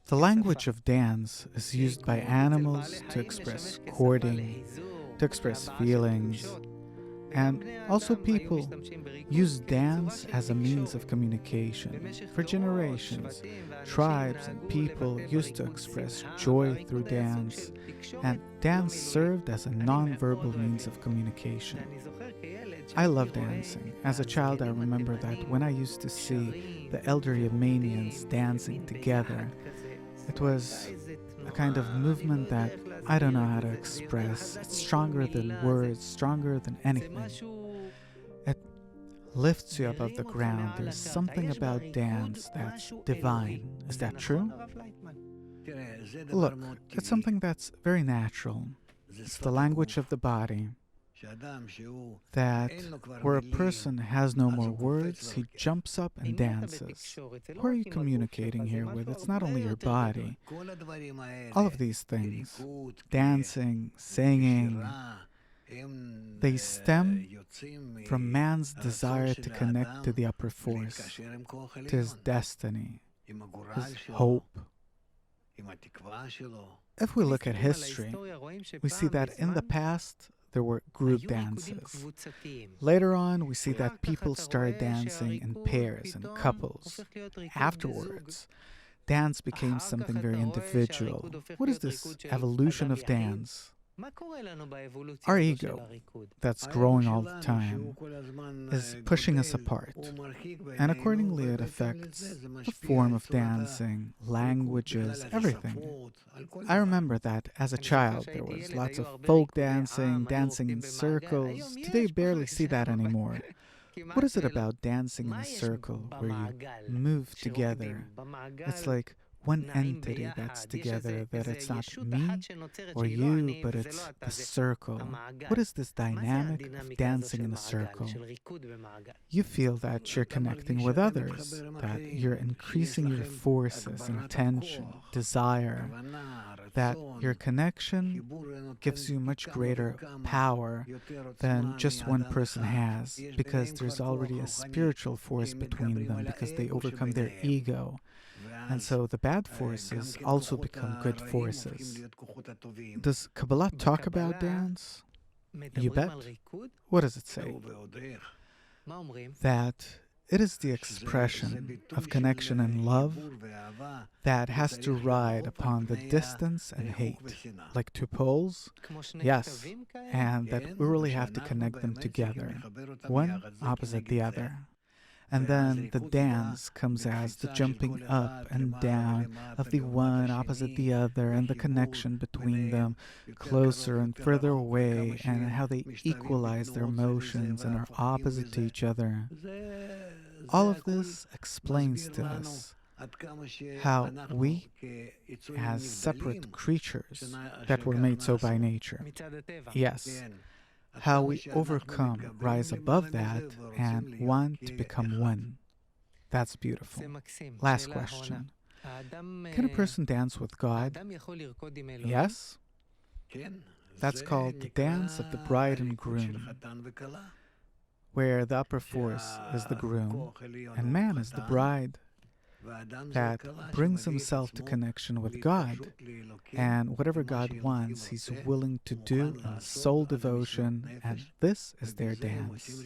The language of dance is used by animals to express courting, to express feelings, and also people use dance as a means of communication. For generations, tribes and people used to express joy through dance, and dance served as a nonverbal means of communication. I love dancing. As a child, I remember that when I used to see the elder Yemenians dancing together, it was a kind of movement that I don't know how to express. It's stronger than words, stronger than anything. It lifts you above the ground. There's something about dance that's divine. Is that true? Look, it's something that's very natural. It's the language of the body. That where a person has no more words, he jumps up and dances. Who are you communicating here with? It's not only your body. All of these things, dancing, singing, they stem from man's desire to connect to the upper force, to his destiny, his hope. If we look at history, we see that in the past, there were group dances. Later on, we see that people started dancing in pairs and couples. Afterwards, dance became something very individual. What is this evolution of dance? Our ego, that's growing all the time, is pushing us apart, and accordingly it affects the form of dancing, languages, everything. I remember that as a child there was lots of folk dancing, dancing in circles. Today you barely see that anymore. What is it about dancing in a circle where you move together? It's like one entity that's together, that it's not me or you, but it's the circle. What is this dynamic of dancing in a circle? You feel that you're connecting with others, that you're increasing your forces, intention, desire, that your connection gives you much greater power than just one person has, because there's already a spiritual force between them, because they overcome their ego. And so the bad forces also become good forces. Does Kabbalah talk about dance? You bet. What does it say? That it is the expression of connection and love that has to ride upon the distance and hate, like two poles, yes, and that we really have to connect them together, one opposite the other. And then the dance comes as the jumping up and down of the one opposite the other, and the connection between them, closer and further away, and how they equalize their motions and are opposite to each other. All of this explains to us how we, as separate creatures that were made so by nature, yes, how we overcome, rise above that, and want to become one. That's beautiful. Last question. Can a person dance with God? Yes. That's called the dance of the bride and groom, where the upper force is the groom and man is the bride, that brings himself to connection with God, and whatever God wants, he's willing to do in soul devotion, and this is their dance.